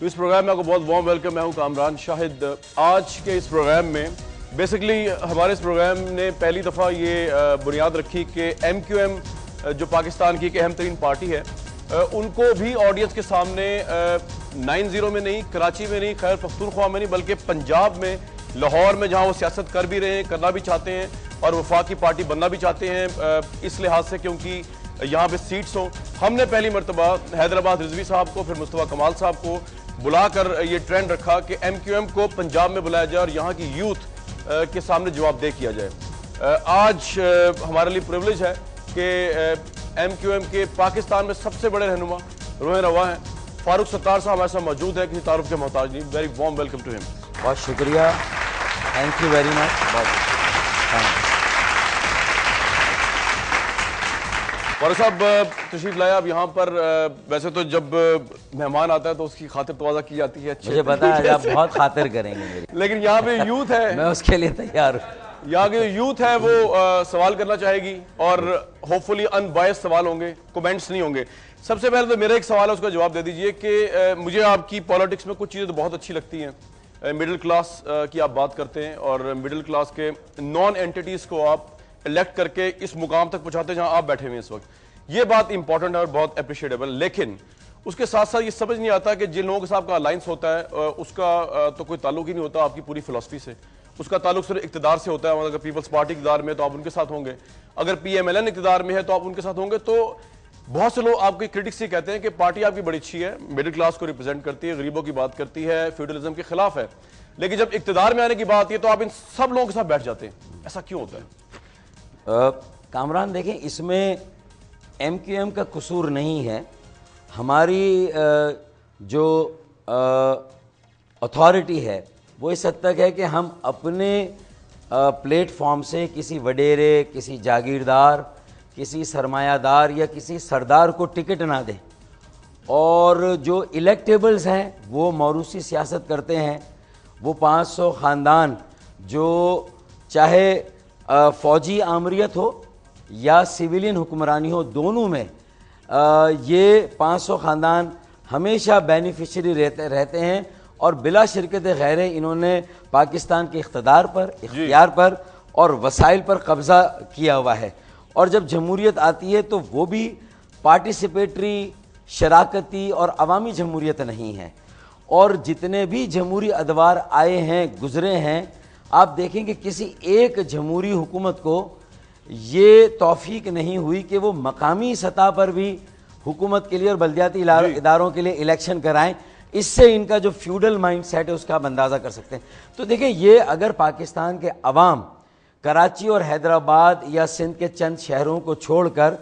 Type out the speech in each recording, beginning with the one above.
तो इस प्रोग्राम में आपको बहुत वार्म वेलकम। मैं हूं कामरान शाहिद। आज के इस प्रोग्राम में बेसिकली हमारे इस प्रोग्राम ने पहली दफ़ा ये बुनियाद रखी कि MQM जो पाकिस्तान की एक अहम तरीन पार्टी है, उनको भी ऑडियंस के सामने 90 में नहीं, कराची में नहीं, खैर पख्तूनख्वा में नहीं, बल्कि पंजाब में, लाहौर में, जहां वो सियासत कर भी रहे हैं, करना भी चाहते हैं और वफाकी पार्टी बनना भी चाहते हैं इस लिहाज से क्योंकि यहाँ पे सीट्स हों। हमने पहली मरतबा हैदराबाद रिजवी साहब को, फिर मुस्तफा कमाल साहब को बुलाकर ये ट्रेंड रखा कि MQM को पंजाब में बुलाया जाए और यहाँ की यूथ के सामने जवाबदेह किया जाए। आज हमारे लिए प्रिविलेज है कि MQM के पाकिस्तान में सबसे बड़े रहनुमा रोहन रवा हैं, फारूक सत्तार साहब हमारे साथ मौजूद है, किसी तारुफ के मोहताज नहीं। Very warm welcome to him. बहुत शुक्रिया, thank you very much. Farooq साहब तशरीफ लाया अब यहाँ पर। वैसे तो जब मेहमान आता है तो उसकी खातिर तवाज़ा की जाती है, मुझे पता है आप बहुत खातिर करेंगे मेरी, लेकिन यहाँ पे यूथ है, मैं उसके लिए तैयार हूँ। यहाँ की यूथ है वो सवाल करना चाहेगी और होपफुली अनबायस्ड सवाल होंगे, कमेंट्स नहीं होंगे। सबसे पहले तो मेरा एक सवाल है, उसका जवाब दे दीजिए कि मुझे आपकी पॉलिटिक्स में कुछ चीज़ें तो बहुत अच्छी लगती हैं। मिडिल क्लास की आप बात करते हैं और मिडिल क्लास के नॉन एंटिटीज़ को आप इलेक्ट करके इस मुकाम तक पहुँचाते हैं जहाँ आप बैठे हुए हैं इस वक्त। ये बात इंपॉर्टेंट है और बहुत अप्रिशिएटेबल। लेकिन उसके साथ साथ ये समझ नहीं आता कि जिन लोगों के साथ आपका अलायंस होता है उसका तो कोई ताल्लुक ही नहीं होता आपकी पूरी फिलॉसफी से, उसका ताल्लुक सिर्फ इक़्तिदार से होता है। अगर पीपल्स पार्टी इक़्तिदार में है तो आप उनके साथ होंगे, अगर PMLN इक़्तिदार में है तो आप उनके साथ होंगे। तो बहुत से लोग आपके क्रिटिक्स ही कहते हैं कि पार्टी आपकी बड़ी अच्छी है, मिडिल क्लास को रिप्रेजेंट करती है, गरीबों की बात करती है, फ्यूडलिज्म के खिलाफ है, लेकिन जब इक़्तिदार में आने की बात है तो आप इन सब लोगों के साथ बैठ जाते हैं। ऐसा क्यों होता है? कामरान देखें, इसमें MQM का कसूर नहीं है। हमारी जो अथॉरिटी है वो इस हद तक है कि हम अपने प्लेटफॉर्म से किसी वडेरे, किसी जागीरदार, किसी सरमायादार या किसी सरदार को टिकट ना दें, और जो इलेक्टेबल्स हैं वो मौरूसी सियासत करते हैं। वो 500 ख़ानदान जो चाहे फ़ौजी आमरीत हो या सिविलियन हुक्मरानी हो, दोनों में ये 500 ख़ानदान हमेशा बेनिफिशरी रहते हैं और बिला शिरकत गैरे इन्होंने पाकिस्तान के इख्तिदार पर, इख्तियार पर और वसाइल पर कब्ज़ा किया हुआ है। और जब जमहूरियत आती है तो वो भी पार्टिसिपेटरी, शराकती और अवामी जमहूरियत नहीं है। और जितने भी जमहूरी अदवार आए हैं, गुज़रे हैं, आप देखेंगे किसी एक जमहूरी हुकूमत को ये तौफीक नहीं हुई कि वो मकामी सतह पर भी हुकूमत के लिए और बल्दियाती इदारों के लिए इलेक्शन कराएं। इससे इनका जो फ्यूडल माइंड सेट है उसका आप अंदाज़ा कर सकते हैं। तो देखिए, ये अगर पाकिस्तान के अवाम कराची और हैदराबाद या सिंध के चंद शहरों को छोड़कर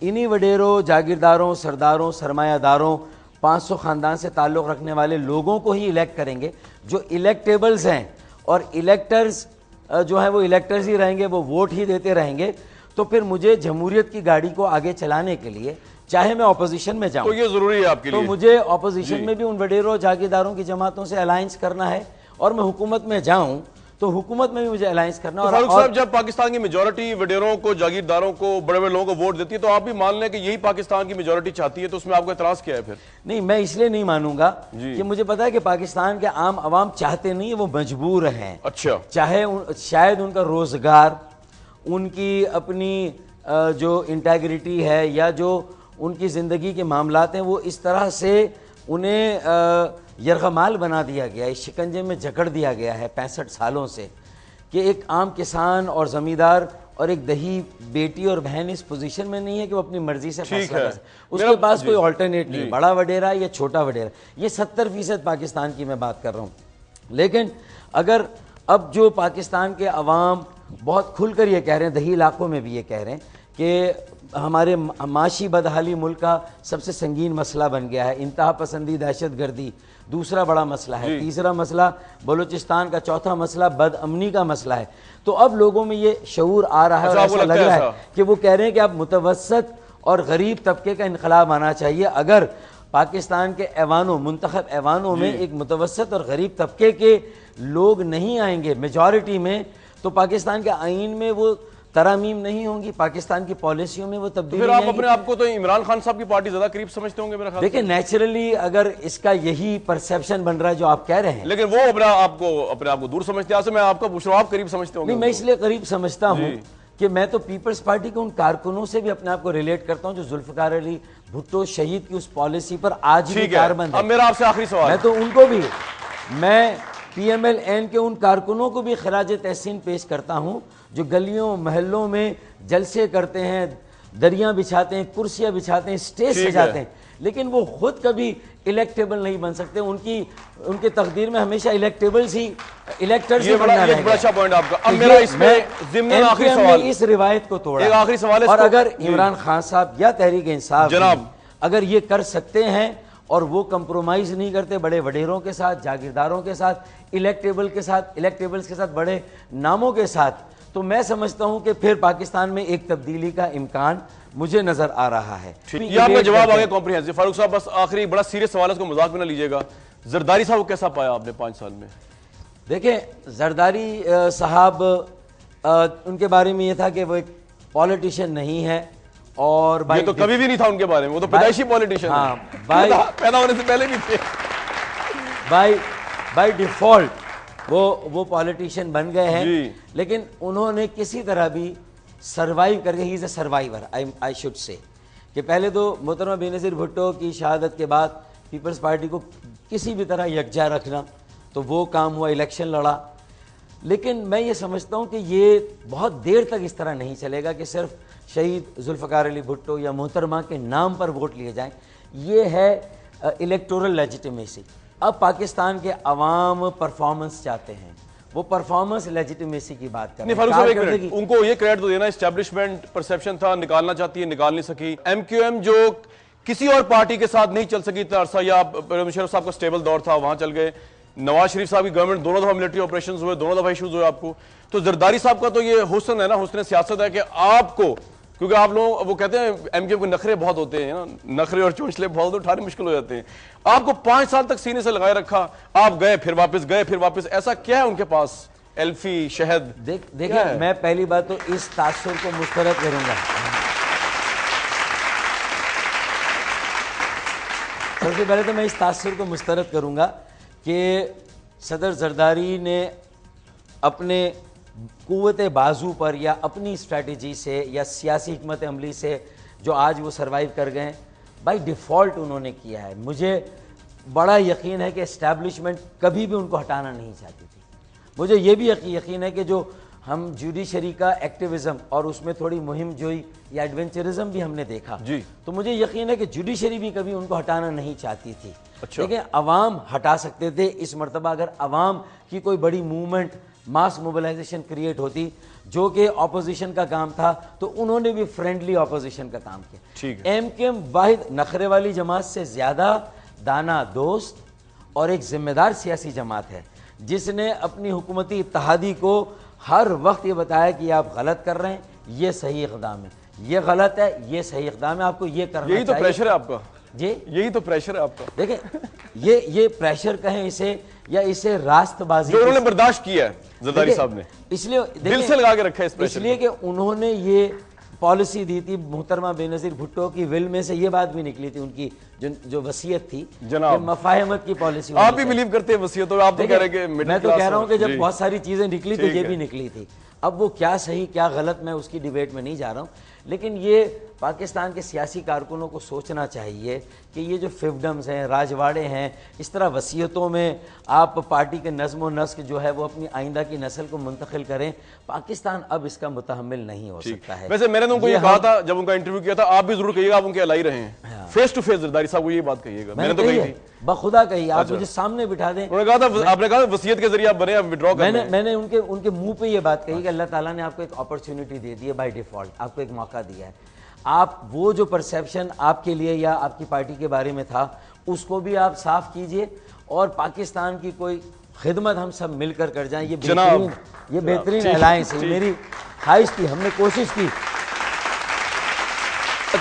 इन्हीं वडेरों, जागीरदारों, सरदारों, सरमायादारों, 500 ख़ानदान से ताल्लुक़ रखने वाले लोगों को ही इलेक्ट करेंगे, जो इलेक्टेबल्स हैं, और इलेक्टर्स जो है वो इलेक्टर्स ही रहेंगे, वो वोट ही देते रहेंगे, तो फिर मुझे जमहूरियत की गाड़ी को आगे चलाने के लिए, चाहे मैं ऑपोजिशन में जाऊं, तो ये जरूरी है आपके लिए, तो मुझे ऑपोजिशन में भी उन वडेरों, जागीरदारों की जमातों से अलायंस करना है, और मैं हुकूमत में जाऊं तो हुकूमत में भी मुझे अलायंस करना। तो फारूक साहब, जब पाकिस्तान की मेजॉरिटी वडेरों को, जागीरदारों को, बड़े बड़े लोगों को वोट देती है, तो आप भी मान लें कि यही पाकिस्तान की मेजॉरिटी चाहती है, तो उसमें आपको एतराज क्या है फिर? नहीं, मैं इसलिए नहीं मानूंगा कि मुझे पता है कि पाकिस्तान के आम आवाम चाहते नहीं है, वो मजबूर हैं। अच्छा, चाहे शायद उनका रोजगार, उनकी अपनी जो इंटेग्रिटी है या जो उनकी ज़िंदगी के मामलात हैं, वो इस तरह से उन्हें यरगमाल बना दिया गया है, शिकंजे में जकड़ दिया गया है 65 सालों से, कि एक आम किसान और ज़मींदार और एक दही बेटी और बहन इस पोजीशन में नहीं है कि वो अपनी मर्जी से फैसला कर सके। उसके पास कोई ऑल्टरनेट नहीं, बड़ा वडेरा या छोटा वडेरा। ये 70% पाकिस्तान की मैं बात कर रहा हूँ। लेकिन अगर अब जो पाकिस्तान के अवाम बहुत खुलकर ये कह रहे हैं, दही इलाकों में भी ये कह रहे हैं कि हमारे माशी बदहाली मुल्क का सबसे संगीन मसला बन गया है, इंतहा पसंदी, दहशत गर्दी दूसरा बड़ा मसला है, तीसरा मसला बलूचिस्तान का, चौथा मसला बदअमनी का मसला है। तो अब लोगों में ये शऊर आ रहा है और ऐसा लग रहा है कि वो कह रहे हैं कि अब मुतवस्सत और गरीब तबके का इनकलाब आना चाहिए। अगर पाकिस्तान के ऐवानों, मुंतखब ऐवानों में एक मुतवस्सत और गरीब तबके के लोग नहीं आएंगे मेजॉरिटी में, तो पाकिस्तान के आइन में वो तरमीम नहीं होंगी, पाकिस्तान की पॉलिसियों में वो तब्दीली फिर आप नहीं अपने आप को तो इमरान खान साहब की पार्टी ज्यादा करीब समझते होंगे मेरा ख्याल। देखिए, नेचुरली अगर इसका यही परसेप्शन बन रहा है जो आप कह रहे हैं, लेकिन वो अपने आप को दूर समझते हैं। आपसे मैं आपका पूछ रहा हूँ, आप करीब समझते होंगे? नहीं, मैं इसलिए करीब समझता हूँ कि मैं तो पीपल्स पार्टी के उन कारकुनों से भी अपने आप को रिलेट करता हूँ जो जुल्फकार अली भुट्टो शहीद की उस पॉलिसी पर आज भी कारबंद है। अब मेरा आपसे आखिरी सवाल, मैं तो उनको भी, मैं PMLN के उन कारकुनों को भी खराज तहसीन पेश करता हूँ जो गलियों महलों में जलसे करते हैं, दरियां बिछाते हैं, कुर्सियां बिछाते हैं, स्टेज सजाते हैं, लेकिन वो खुद कभी इलेक्टेबल नहीं बन सकते। उनके तकदीर में हमेशा इलेक्टेबल्स ही इलेक्टर्स ही बनना रहेगा। ये बड़ा अच्छा पॉइंट आपका। अब मेरा इसमें ज़िम्मन आखिरी सवाल, इस रिवायत को तोड़ा, एक आखिरी सवाल है, और अगर इमरान खान साहब या तहरीक इंसाफ जनाब अगर ये कर सकते हैं और वो कंप्रोमाइज नहीं करते बड़े वडेरों के साथ, जागीरदारों के साथ, इलेक्टेबल्स के साथ, बड़े नामों के साथ, तो मैं समझता हूं कि फिर पाकिस्तान में एक तब्दीली का इम्कान मुझे नजर आ रहा है। ये आपका जवाब आ गया कॉम्प्रिहेंसिव। फारूक साहब, बस आखिरी बड़ा सीरियस सवाल है, उसको मजाक में ना लीजिएगा। जरदारी साहब को कैसा पाया आपने 5 साल में? देखिए, जरदारी साहब, उनके बारे में ये था कि वो एक पॉलिटिशियन नहीं है, और ये तो कभी भी नहीं था उनके बारे में, वो तो पैदाइशी पॉलिटिशियन हाँ, पैदा होने से पहले भी थे। बाय डिफॉल्ट वो पॉलिटिशियन बन गए हैं, लेकिन उन्होंने किसी तरह भी सरवाइव करके, he is a survivor, I should say, कि पहले तो मोहतरमा बेनज़ीर भुट्टो की शहादत के बाद पीपल्स पार्टी को किसी भी तरह यकजा रखना, तो वो काम हुआ, इलेक्शन लड़ा। लेकिन मैं ये समझता हूँ कि ये बहुत देर तक इस तरह नहीं चलेगा कि सिर्फ शहीद जुल्फ़कार अली भुट्टो या मोहतरमा के नाम पर वोट लिए जाएं। ये है इलेक्टोरल लेजिटिमेसी। अब पाकिस्तान के अवाम परफॉर्मेंस चाहते हैं, वो परफॉर्मेंस लेजिटिमेसी की बात कर रहे हैं। उनको ये क्रेडिट तो देना, एस्टैब्लिशमेंट परसेप्शन था निकालना चाहती है, निकाल नहीं सकी। MQM जो किसी और पार्टी के साथ नहीं चल सकी इतना अरसा, या मुशर्रफ साहब का स्टेबल दौर था, वहां चल गए। नवाज शरीफ साहब की गवर्नमेंट, दोनों दफा मिलिट्री ऑपरेशन हुए, दोनों दफा इशूज हुए आपको। तो जरदारी साहब का तो ये हुस्न है ना, हुस्न सियासत है कि आपको, क्योंकि आप लोग वो कहते हैं MQM के नखरे बहुत होते हैं ना, नखरे और चोंचले बहुत उठाने मुश्किल हो जाते हैं। आपको 5 साल तक सीने से लगाए रखा, आप गए फिर वापस, गए फिर वापस, ऐसा क्या है उनके पास? एल्फी, शहद? देखिए, मैं पहली बात तो इस तासुर को मुस्तरद करूंगा। सबसे पहले तो मैं इस तासुर को मुस्तरद करूंगा कि सदर जरदारी ने अपने कुव्वत बाजू पर या अपनी स्ट्रैटेजी से या सियासी हिकमत अमली से जो आज वो सरवाइव कर गए, बाय डिफ़ॉल्ट उन्होंने किया है। मुझे बड़ा यकीन है कि एस्टैब्लिशमेंट कभी भी उनको हटाना नहीं चाहती थी। मुझे ये भी यकीन है कि जो हम जुडिशरी का एक्टिविज़म और उसमें थोड़ी मुहिम जोई या एडवेंचरिज्म भी हमने देखा जी, तो मुझे यकीन है कि जुडिशरी भी कभी उनको हटाना नहीं चाहती थी। अच्छा। लेकिन अवाम हटा सकते थे। इस मरतबा अगर अवाम की कोई बड़ी मूवमेंट, मास मोबिलाइजेशन क्रिएट होती, जो कि ऑपोजिशन का काम था, तो उन्होंने भी फ्रेंडली ऑपोजिशन का काम किया। MQM वाहिद नखरे वाली जमात से ज़्यादा दाना दोस्त और एक जिम्मेदार सियासी जमात है, जिसने अपनी हुकूमती इत्तेहादी को हर वक्त ये बताया कि आप गलत कर रहे हैं, ये सही इक़दाम है, ये गलत है, ये सही इक़दाम है, आपको ये करना चाहिए। यही तो प्रेशर है आपका जी, यही तो प्रेशर है आपका। देखिए, ये प्रेशर कहें इसे या इसे रास्तबाजी, जो उन्होंने बर्दाश्त किया है जरदारी साहब ने, इसलिए दिल से लगा के रखा है इस प्रेशर, इसलिए कि उन्होंने ये पॉलिसी दी थी। मोहतरमा बेनज़ीर भुट्टो की विल में से ये बात भी निकली थी, उनकी जो वसीयत थी, जनाब मफाहमत की पॉलिसी। आप भी बिलीव करते हैं वसीयत, तो आप तो कह रहे हैं कि मैं तो कह रहा हूं कि जब बहुत सारी चीजें निकली तो ये भी निकली थी। अब वो क्या सही क्या गलत, मैं उसकी डिबेट में नहीं जा रहा हूं, लेकिन ये पाकिस्तान के सियासी कारकुनों को सोचना चाहिए कि ये जो फिफ्डम्स हैं, राजवाड़े हैं, इस तरह वसीयतों में आप पार्टी के नज़्म व नस्क जो है वो अपनी आइंदा की नस्ल को मुंतकिल करें। पाकिस्तान अब इसका मुतहम्मिल नहीं हो सकता है। वैसे मैंने तो उनको ये कहा था जब उनका इंटरव्यू किया था, आप भी जरूर कहिएगा, आप उनके अलाई रहे हैं, फेस टू फेस जरदारी साहब को ये बात कहिएगा। मैंने तो कही थी, बखुदा कही, आप मुझे सामने बिठा दें। उन्होंने कहा था, आपने कहा वसीयत के जरिए आप बने, आप विड्रॉ करें। मैंने उनके मुंह पे ये बात कही कि अल्लाह ताला ने आपको एक अपॉर्चुनिटी दे दी है, बाय डिफॉल्ट आपको एक मौका दिया है। आप वो जो परसेप्शन आपके लिए या आपकी पार्टी के बारे में था, उसको भी आप साफ कीजिए और पाकिस्तान की कोई खिदमत हम सब मिलकर कर जाएं। ये बेहतरीन अलायंस है, मेरी ख्वाहिश थी, हमने कोशिश की।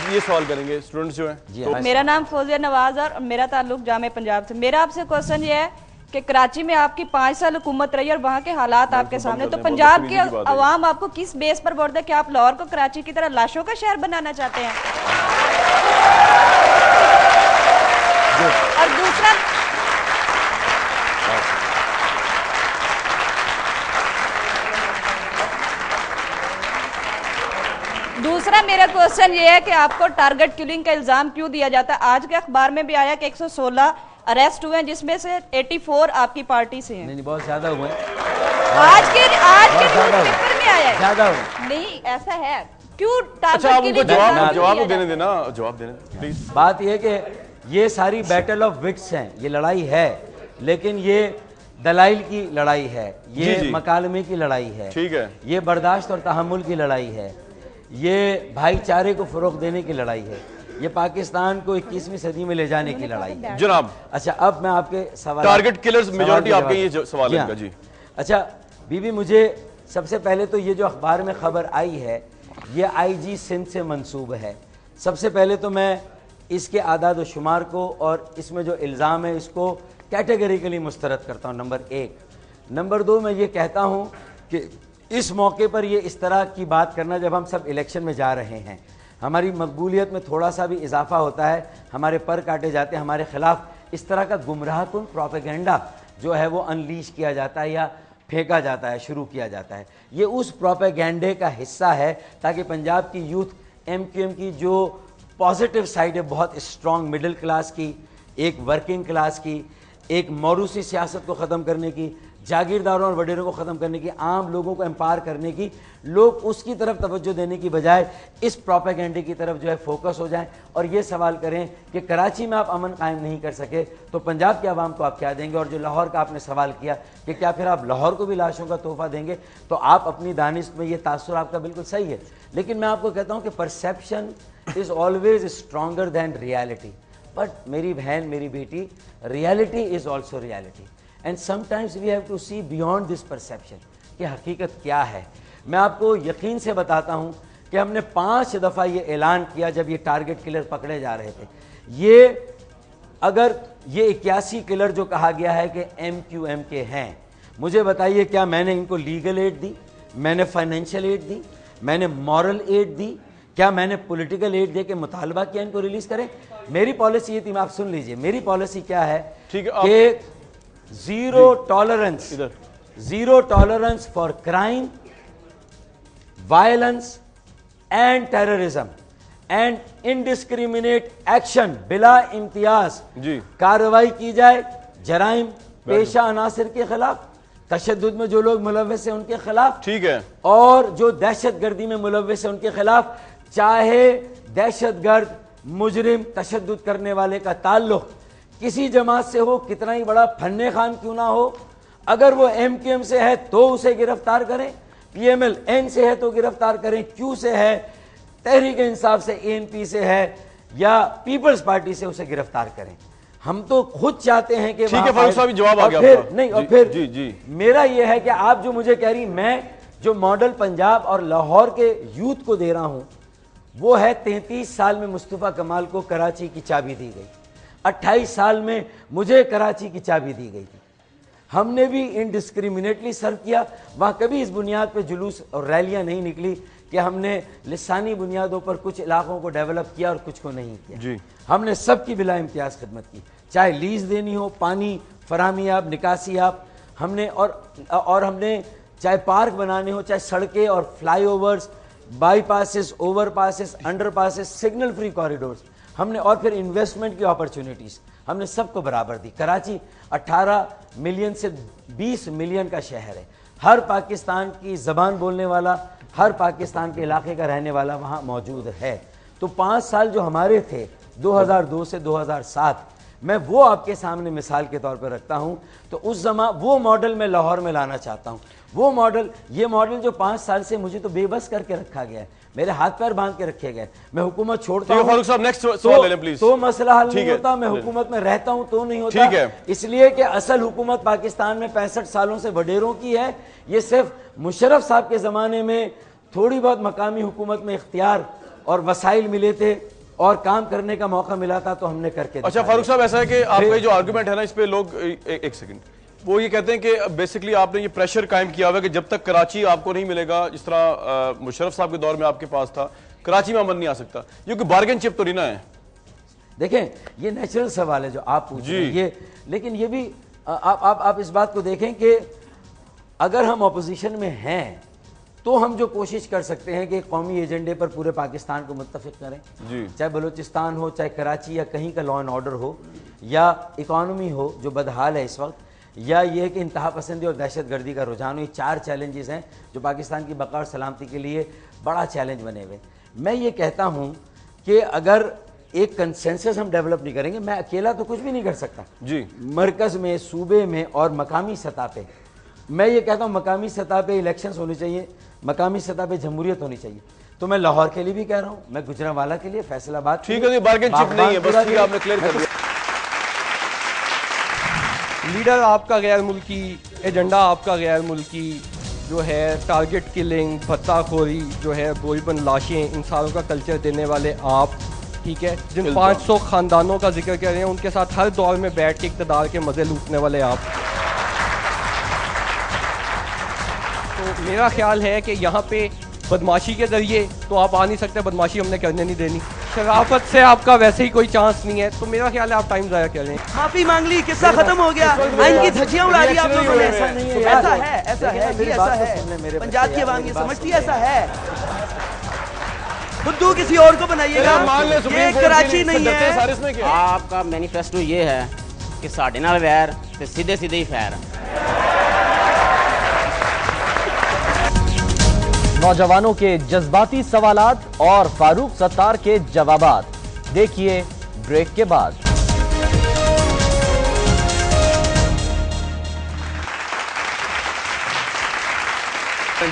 ये सवाल करेंगे स्टूडेंट्स जो हैं। मेरा नाम फौजिया नवाज और मेरा ताल्लुक जामे पंजाब से। मेरा आपसे क्वेश्चन ये है कि कराची में आपकी 5 साल हुकूमत रही और वहाँ के हालात आपके सामने, तो पंजाब के अवाम आपको किस बेस पर वोट दे कि आप लाहौर को कराची की तरह लाशों का शहर बनाना चाहते हैं? और दूसरा मेरा क्वेश्चन ये है कि आपको टारगेट किलिंग का इल्जाम क्यों दिया जाता है? आज के अखबार में भी आया कि 116 अरेस्ट हुए हैं, जिसमें से 84 आपकी पार्टी से हैं। नहीं, बहुत ज्यादा हुए। आज के न्यूज़पेपर में आया है ज्यादा हुए। नहीं, ऐसा है क्यों? अच्छा, आप उनको जवाब देने देना, जवाब देने प्लीज। बात यह कि ये सारी बैटल ऑफ विट्स हैं, ये लड़ाई है, लेकिन ये दलाइल की लड़ाई है, ये मकालमे की लड़ाई है, ठीक है, ये बर्दाश्त और तहम्मुल की लड़ाई है, ये भाईचारे को फरोग देने की लड़ाई है, ये पाकिस्तान को 21वीं सदी में ले जाने की लड़ाई है जनाब। अच्छा, अब मैं आपके सवाल, टारगेट किलर्स मेजॉरिटी आपके ये सवाल है जी। अच्छा बीबी, मुझे सबसे पहले तो ये जो अखबार में खबर आई है ये आईजी सिंध से मंसूब है। सबसे पहले तो मैं इसके आदाद व शुमार को और इसमें जो इल्ज़ाम है इसको कैटेगरिकली मुस्तरद करता हूँ, नंबर 1। नंबर 2, मैं ये कहता हूँ कि इस मौके पर ये इस तरह की बात करना, जब हम सब इलेक्शन में जा रहे हैं, हमारी मकबूलियत में थोड़ा सा भी इजाफा होता है, हमारे पर काटे जाते हैं, हमारे खिलाफ इस तरह का गुमराहकुन प्रोपेगेंडा जो है वो अनलीश किया जाता है या फेंका जाता है, शुरू किया जाता है। ये उस प्रोपेगेंडे का हिस्सा है ताकि पंजाब की यूथ MQM की जो पॉजिटिव साइड है, बहुत स्ट्रॉन्ग मिडिल क्लास की, एक वर्किंग क्लास की, एक मौरूसी सियासत को ख़त्म करने की, जागीरदारों और वडेरों को ख़त्म करने की, आम लोगों को एम्पावर करने की, लोग उसकी तरफ तवज्जो देने की बजाय इस प्रोपेगेंडे की तरफ जो है फोकस हो जाएं और ये सवाल करें कि कराची में आप अमन कायम नहीं कर सके तो पंजाब के आवाम को आप क्या देंगे। और जो लाहौर का आपने सवाल किया कि क्या फिर आप लाहौर को भी लाशों का तोहफा देंगे, तो आप अपनी दानिश में ये तासुर आपका बिल्कुल सही है, लेकिन मैं आपको कहता हूँ कि perception is always stronger than reality. But मेरी बहन, मेरी बेटी, reality is also reality and sometimes we have to see beyond this perception कि हकीकत क्या है। मैं आपको यकीन से बताता हूँ कि हमने 5 दफ़ा ये ऐलान किया जब ये टारगेट किलर पकड़े जा रहे थे। ये अगर ये 81 किलर जो कहा गया है कि MQM के हैं, मुझे बताइए क्या मैंने इनको लीगल एड दी, मैंने फाइनेंशियल एड दी, मैंने मॉरल एड दी, क्या मैंने पॉलिटिकल एड दे के मुतालबा किया इनको रिलीज करें? मेरी पॉलिसी ये थी, आप सुन लीजिए मेरी पॉलिसी क्या है कि zero tolerance for crime, violence and terrorism and indiscriminate action, बिला इम्तियाज कार्रवाई की जाए जराइम पेशा अनासिर के खिलाफ, तशद्दुद में जो लोग मुलव्वस हैं उनके खिलाफ, ठीक है, और जो दहशत गर्दी में मुलव्वस है उनके खिलाफ, चाहे दहशत गर्द मुजरिम तशद्दुद करने वाले का ताल्लुक किसी जमात से हो, कितना ही बड़ा फन्ने खान क्यों ना हो, अगर वो MQM से है तो उसे गिरफ्तार करें, PML-N से है तो गिरफ्तार करें, Q से है, तहरीक इंसाफ से, ANP से है या पीपल्स पार्टी से, उसे गिरफ्तार करें। हम तो खुद चाहते हैं कि ठीक है फारूक साहब, जवाब आ गया फिर नहीं, और फिर जी मेरा यह है कि आप जो मुझे कह रही, मैं जो मॉडल पंजाब और लाहौर के यूथ को दे रहा हूं वो है 33 साल में मुस्तफा कमाल को कराची की चाबी दी गई, 28 साल में मुझे कराची की चाबी दी गई थी। हमने भी इनडिस्क्रिमिनेटली सर्व किया, वहाँ कभी इस बुनियाद पे जुलूस और रैलियाँ नहीं निकली कि हमने लिसानी बुनियादों पर कुछ इलाकों को डेवलप किया और कुछ को नहीं किया जी। हमने सबकी बिला इम्तियाज खिदमत की, चाहे लीज देनी हो, पानी फराहमियाब, निकासियाब, हमने और हमने चाहे पार्क बनाने हो, चाहे सड़कें और flyovers, bypasses, overpasses, underpasses, signal free corridors, हमने और फिर इन्वेस्टमेंट की अपॉर्चुनिटीज़ हमने सबको बराबर दी। कराची 18 मिलियन से 20 मिलियन का शहर है, हर पाकिस्तान की ज़बान बोलने वाला, हर पाकिस्तान के इलाके का रहने वाला वहाँ मौजूद है। तो 5 साल जो हमारे थे 2002 से 2007, मैं वो आपके सामने मिसाल के तौर पर रखता हूँ। तो उस वो मॉडल मैं लाहौर में लाना चाहता हूँ, वो मॉडल, ये मॉडल जो 5 साल से मुझे तो बेबस करके रखा गया है, मेरे हाथ पैर बांध के रखे गए, मैं हुकूमत छोड़ता हूं फारूक साहब नेक्स्ट सवाल ले लें प्लीज, तो मसला हल नहीं होता, मैं हुकूमत में रहता हूं तो नहीं होता, इसलिए कि असल हुकूमत पाकिस्तान में 65 सालों से वडेरों की है। ये सिर्फ मुशर्रफ साहब के ज़माने में थोड़ी बहुत मकामी हुकूमत में इख्तियार और वसाइल मिले थे और काम करने का मौका मिला था तो हमने करके। अच्छा फारूक साहब, ऐसा है कि आपका जो आर्गुमेंट है ना, इस पे लोग एक सेकंड, वो ये कहते हैं कि बेसिकली आपने ये प्रेशर कायम किया हुआ है कि जब तक कराची आपको नहीं मिलेगा, जिस तरह मुशर्रफ साहब के दौर में आपके पास था, कराची में अमन नहीं आ सकता। ये कोई बार्गेन चिप तो नहीं ना है? देखें, ये नेचुरल सवाल है जो आप पूछ रहे हैं ये, लेकिन ये भी आप इस बात को देखें कि अगर हम अपोजिशन में हैं तो हम जो कोशिश कर सकते हैं कि कौमी एजेंडे पर पूरे पाकिस्तान को मुत्तफिक करें, चाहे बलूचिस्तान हो, चाहे कराची या कहीं का लॉ एंड ऑर्डर हो, या इकॉनमी हो जो बदहाल है इस वक्त, या ये है कि इंतहा पसंदी और दहशत गर्दी का रुझान हो। ये 4 चैलेंजेस हैं जो पाकिस्तान की बका और सलामती के लिए बड़ा चैलेंज बने हुए। मैं ये कहता हूँ कि अगर एक कंसेंसस हम डेवलप नहीं करेंगे, मैं अकेला तो कुछ भी नहीं कर सकता जी, मरकज़ में, सूबे में और मकामी सतह पे। मैं ये कहता हूँ मकामी सतह पे इलेक्शंस होने चाहिए, मकामी सतह पे जमहूरियत होनी चाहिए। तो मैं लाहौर के लिए भी कह रहा हूँ, मैं गुजरांवाला के लिए, फैसलाबाद, ठीक है, बार्गेन चिप नहीं है, बस ठीक है, आपने क्लियर कर दिया। लीडर आपका गैर मुल्की, एजेंडा आपका गैर मुल्की जो है, टारगेट किलिंग, भत्ताखोरी जो है, बोईबंद लाशें, इंसानों का कल्चर देने वाले आप, ठीक है, जिन 500 ख़ानदानों का जिक्र कर रहे हैं, उनके साथ हर दौर में बैठ के इक़्तिदार के मज़े लूटने वाले आप। तो मेरा ख्याल है कि यहाँ पे बदमाशी के ज़रिए तो आप आ नहीं सकते, बदमाशी हमने करने नहीं देनी। शराफत से आपका वैसे ही कोई चांस नहीं है, तो मेरा ख्याल है आप टाइम ज़ाया कर रहे हैं। माफी मांग ली, किस्सा खत्म हो गया, आइन की धज्जियां उड़ा दी आप लोगों ने। ऐसा नहीं है, ऐसा है, ऐसा है, जी ऐसा है। पंजाब की आवाम ये समझती है ऐसा है। खुद्दू किसी और को बनाइएगा, ये कराची नहीं है। आपका मैनिफेस्टो ये है कि साढ़े नाल वैर ते सीधे सीधे ही फैर। नौजवानों के जज्बाती सवालात और फारूक सत्तार के जवाबात देखिए ब्रेक के बाद।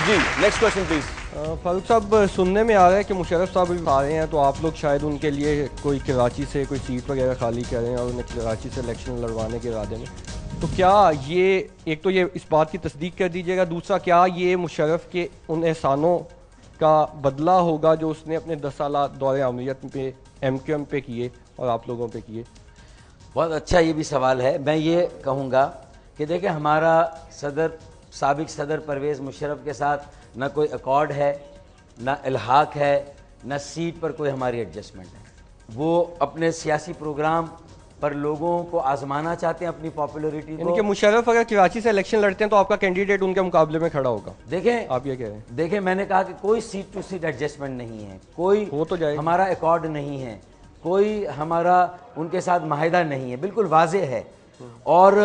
जी, नेक्स्ट क्वेश्चन प्लीज। फारूक साहब, सुनने में आ रहा है कि मुशर्रफ साहब भी आ रहे हैं, तो आप लोग शायद उनके लिए कोई कराची से कोई सीट वगैरह खाली करें और उन्हें कराची से इलेक्शन लड़वाने के इरादे में। तो क्या ये, एक तो ये इस बात की तस्दीक कर दीजिएगा, दूसरा क्या ये मुशर्रफ के उन एहसानों का बदला होगा जो उसने अपने 10 साल दौरे आमरीत पे MQM पे किए और आप लोगों पे किए? बहुत अच्छा ये भी सवाल है। मैं ये कहूँगा कि देखिए, हमारा साबिक सदर परवेज़ मुशर्रफ के साथ ना कोई अकॉर्ड है, ना इल्हाक है, ना सीट पर कोई हमारी एडजस्टमेंट है। वो अपने सियासी प्रोग्राम पर लोगों को आजमाना चाहते हैं, अपनी पॉपुलैरिटी को। यानी कि मुशर्रफ अगर कराची से इलेक्शन लड़ते हैं तो आपका कैंडिडेट उनके मुकाबले में खड़ा होगा? देखें, आप ये कह रहे हैं? देखें, मैंने कहा कि कोई सीट टू सीट एडजस्टमेंट नहीं है, कोई हो तो जाएगा, हमारा अकॉर्ड नहीं है, कोई हमारा उनके साथ माहिदा नहीं है, बिल्कुल वाजे है। और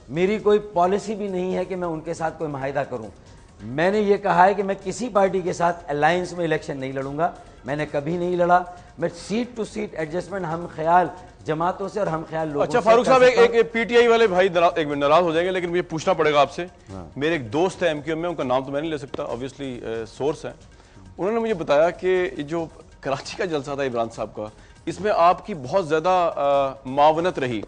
मेरी कोई पॉलिसी भी नहीं है कि मैं उनके साथ कोई माहिदा करूं। मैंने ये कहा है कि मैं किसी पार्टी के साथ अलायंस में इलेक्शन नहीं लड़ूंगा, मैंने कभी नहीं लड़ा। मैं सीट टू सीट एडजस्टमेंट हम ख्याल जमातों से और हम ख्याल लोगों अच्छा से फारूक साहब, एक PTI वाले भाई एक मिनट नाराज हो जाएंगे, लेकिन मुझे पूछना पड़ेगा आपसे। मेरे एक दोस्त है MQM में, उनका नाम तो मैं नहीं ले सकता, ऑब्वियसली सोर्स है। उन्होंने मुझे बताया कि जो कराची का जलसा था इमरान साहब का, इसमें आपकी बहुत ज़्यादा मावनत रही,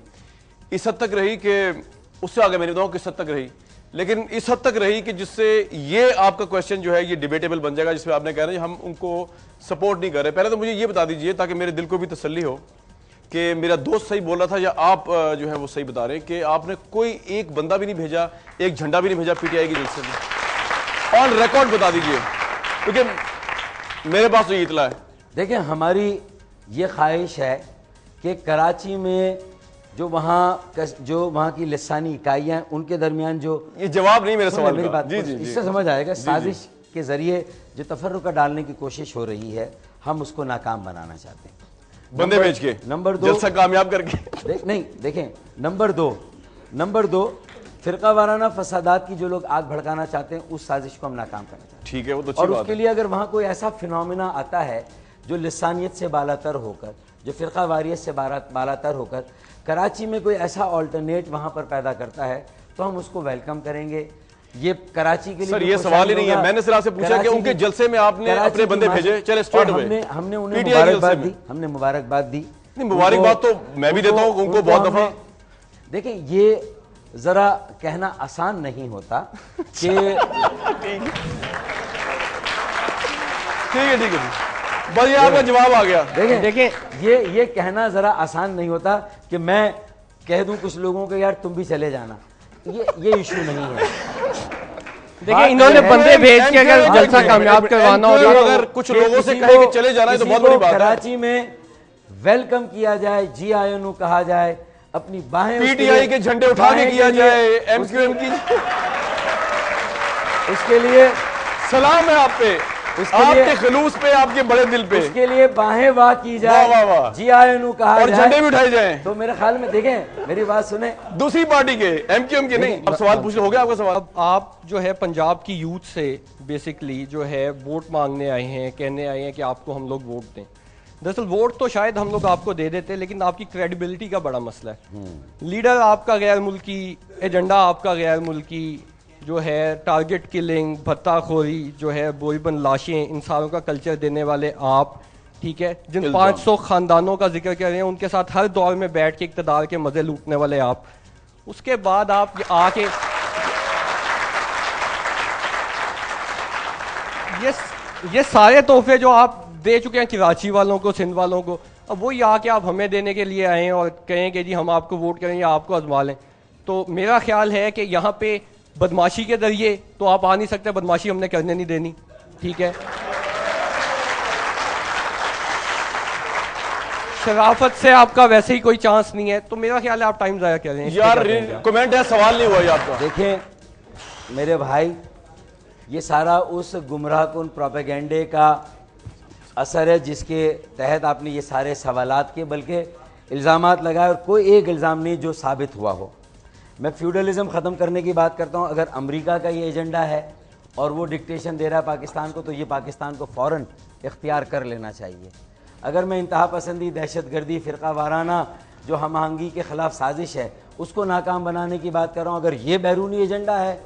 इस हद तक रही कि उससे आगे मैं नहीं बताऊँ किस हद तक रही, लेकिन इस हद तक रही कि जिससे ये आपका क्वेश्चन जो है ये डिबेटेबल बन जाएगा, जिसमें आपने कह रहे हैं हम उनको सपोर्ट नहीं कर रहे। पहले तो मुझे ये बता दीजिए, ताकि मेरे दिल को भी तसल्ली हो कि मेरा दोस्त सही बोल रहा था या आप जो है वो सही बता रहे हैं, कि आपने कोई एक बंदा भी नहीं भेजा, एक झंडा भी नहीं भेजा PTI की जलसे में। ऑन रिकॉर्ड बता दीजिए, क्योंकि मेरे पास तो ये इतला है। देखिए, हमारी ये ख्वाहिश है कि कराची में जो वहाँ की लिसानी इकाइयाँ, उनके दरमियान जो, ये जवाब नहीं मेरे सवाल मेरी का। बात जी, जी, इससे समझ आएगा, साजिश के जरिए जो तफर्रुका डालने की कोशिश हो रही है, हम उसको नाकाम बनाना चाहते हैं, बंदे बेच के। नंबर 2, जलसा कामयाब करके। नहीं, देखें, नंबर दो फिरका वाराना फसादात की जो लोग आग भड़काना चाहते हैं, उस साजिश को हम नाकाम करना चाहते हैं। ठीक है, वो तो अच्छी और बात उसके है। लिए अगर वहाँ कोई ऐसा फिनोमिना आता है जो लिसानियत से बालातर होकर, जो फिरका वारियत से बालातर होकर कराची में कोई ऐसा ऑल्टरनेट वहाँ पर पैदा करता है, तो हम उसको वेलकम करेंगे। ये कराची के लिए सर, ये सवाल ही नहीं है, मैंने सिर्फ आपसे पूछा कि उनके जलसे में आपने अपने बंदे भेजे, चले स्ट्रेट हुए। हमने उन्हें मुबारकबाद दी। मुबारकबाद तो मैं भी देता हूँ उनको बहुत दफा। देखिए, ये जरा कहना आसान नहीं होता कि ठीक है, बस ये आपका जवाब आ गया। देखिए, ये कहना जरा आसान नहीं होता कि मैं कह दूं कुछ लोगों को यार तुम भी चले जाना। ये इशू नहीं है। देखिए इन्होंने बंदे भेज के अगर जलसा कामयाब करवाना हो तो अगर कुछ लोगों से कहे कि चले जाना है तो बहुत बड़ी बात है। कराची में वेलकम किया जाए, जी आयो कहा जाए, अपनी बाहें पीटीआई के झंडे उठा के किया जाए, एमक्यूएम की, उसके लिए सलाम है आप पे, आपके खलूस पे, आपके बड़े दिल पे, उसके लिए बाहें वाह की जाए, वाह वाह वाह, जी आयो कहा और झंडे भी उठाए जाए। तो मेरे ख्याल में देखें, मेरी बात सुने, दूसरी पार्टी के, एमक्यूएम के नहीं। अब सवाल पूछ हो गया आपका सवाल। अब आप जो है पंजाब की यूथ से बेसिकली जो है वोट मांगने आए हैं, कहने आए हैं कि आपको हम लोग वोट दें। दरअसल वोट तो शायद हम लोग आपको दे देते, लेकिन आपकी क्रेडिबिलिटी का बड़ा मसला है। लीडर आपका गैर मुल्की, एजेंडा आपका गैर मुल्की, जो है टारगेट किलिंग, भत्ताखोरी, जो है बोईबन लाशें, इंसानों का कल्चर देने वाले आप, ठीक है, जिन 500 खानदानों का जिक्र कर रहे हैं उनके साथ हर दौर में बैठ के इक़्तिदार के मजे लूटने वाले आप, उसके बाद आप आके ये सारे तोहफे जो आप दे चुके हैं कराची वालों को, सिंध वालों को, अब वही आके आप हमें देने के लिए आए हैं और कहें कि जी हम आपको वोट करेंगे, आपको आजमा लें। तो मेरा ख्याल है कि यहाँ पे बदमाशी के जरिए तो आप आ नहीं सकते, बदमाशी हमने करने नहीं देनी, ठीक है। शराफत से आपका वैसे ही कोई चांस नहीं है, तो मेरा ख्याल है आप टाइम ज़ाया कर रहे हैं यार। कमेंट है, सवाल नहीं हुआ आपका। देखें मेरे भाई, ये सारा उस गुमराहकुन प्रोपेगेंडे का असर है जिसके तहत आपने ये सारे सवालात के, बल्कि इल्ज़ामात लगाए और कोई एक इल्ज़ाम नहीं जो साबित हुआ हो। मैं फ्यूडलिज्म ख़त्म करने की बात करता हूँ। अगर अमेरिका का ये एजेंडा है और वो डिक्टेशन दे रहा है पाकिस्तान को, तो ये पाकिस्तान को फ़ौरन इख्तियार कर लेना चाहिए। अगर मैं इंतहा पसंदी, दहशतगर्दी, फ़िरका वाराना जो हम आहंगी के ख़िलाफ़ साजिश है उसको नाकाम बनाने की बात कर रहा हूँ, अगर ये बैरूनी एजेंडा है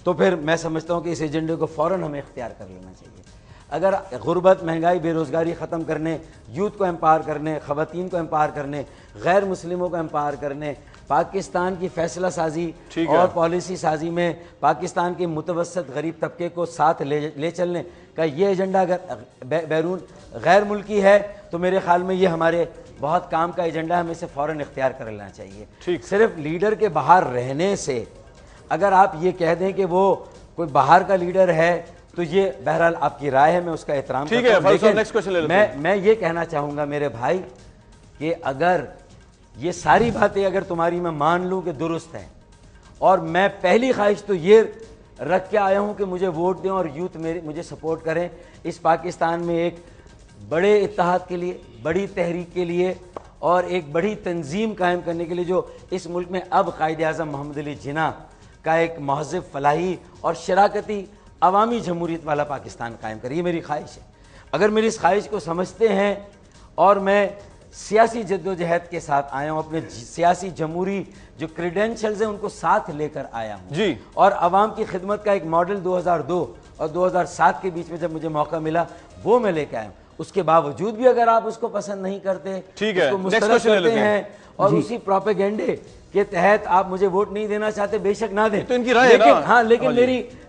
तो फिर मैं समझता हूँ कि इस एजेंडे को फ़ौरन हमें इख्तियार कर लेना चाहिए। अगर गुर्बत, महंगाई, बेरोज़गारी ख़त्म करने, यूथ को एम्पावर करने, ख़वातीन को एम्पावर करने, गैर मुस्लिमों को एम्पावर करने, पाकिस्तान की फ़ैसला साजी और पॉलिसी साजी में पाकिस्तान के मुतवसत गरीब तबके को साथ ले चलने का ये एजेंडा अगर बैरून गैर मुल्की है तो मेरे ख्याल में ये हमारे बहुत काम का एजेंडा, हमें इसे फ़ौरन इख्तियार कर लेना चाहिए। सिर्फ लीडर के बाहर रहने से अगर आप ये कह दें कि वो कोई बाहर का लीडर है तो ये बहरहाल आपकी राय है, मैं उसका एहतराम करता हूं। लेकिन नेक्स्ट क्वेश्चन ले लेते हैं। मैं ये कहना चाहूँगा मेरे भाई कि अगर ये सारी बातें अगर तुम्हारी मैं मान लूँ कि दुरुस्त हैं, और मैं पहली ख्वाहिश तो ये रख के आया हूँ कि मुझे वोट दें और यूथ मुझे सपोर्ट करें इस पाकिस्तान में एक बड़े इत्तेहाद के लिए, बड़ी तहरीक के लिए और एक बड़ी तंजीम कायम करने के लिए, जो इस मुल्क में अब कायद-ए-आज़म मोहम्मद अली जिन्ना का एक महज़ब, फलाही और शराकती अवामी जमहूरियत वाला पाकिस्तान कायम करे। ये मेरी ख्वाहिश है। अगर मेरी इस ख्वाहिश को समझते हैं और मैं सियासी जद्दोजहद के साथ आया हूँ, अपने सियासी जमहूरी जो क्रेडेंशियल्स हैं उनको साथ लेकर आया हूँ जी, और अवाम की खिदमत का एक मॉडल 2002 और 2007 के बीच में जब मुझे मौका मिला वो मैं लेकर आया हूँ। उसके बावजूद भी अगर आप उसको पसंद नहीं करते, ठीक है, उसको मुस्तरद करते हैं और उसी प्रोपेगेंडे के तहत आप मुझे वोट नहीं देना चाहते, बेशक ना दें, तो इनकी राय है ना। हाँ, लेकिन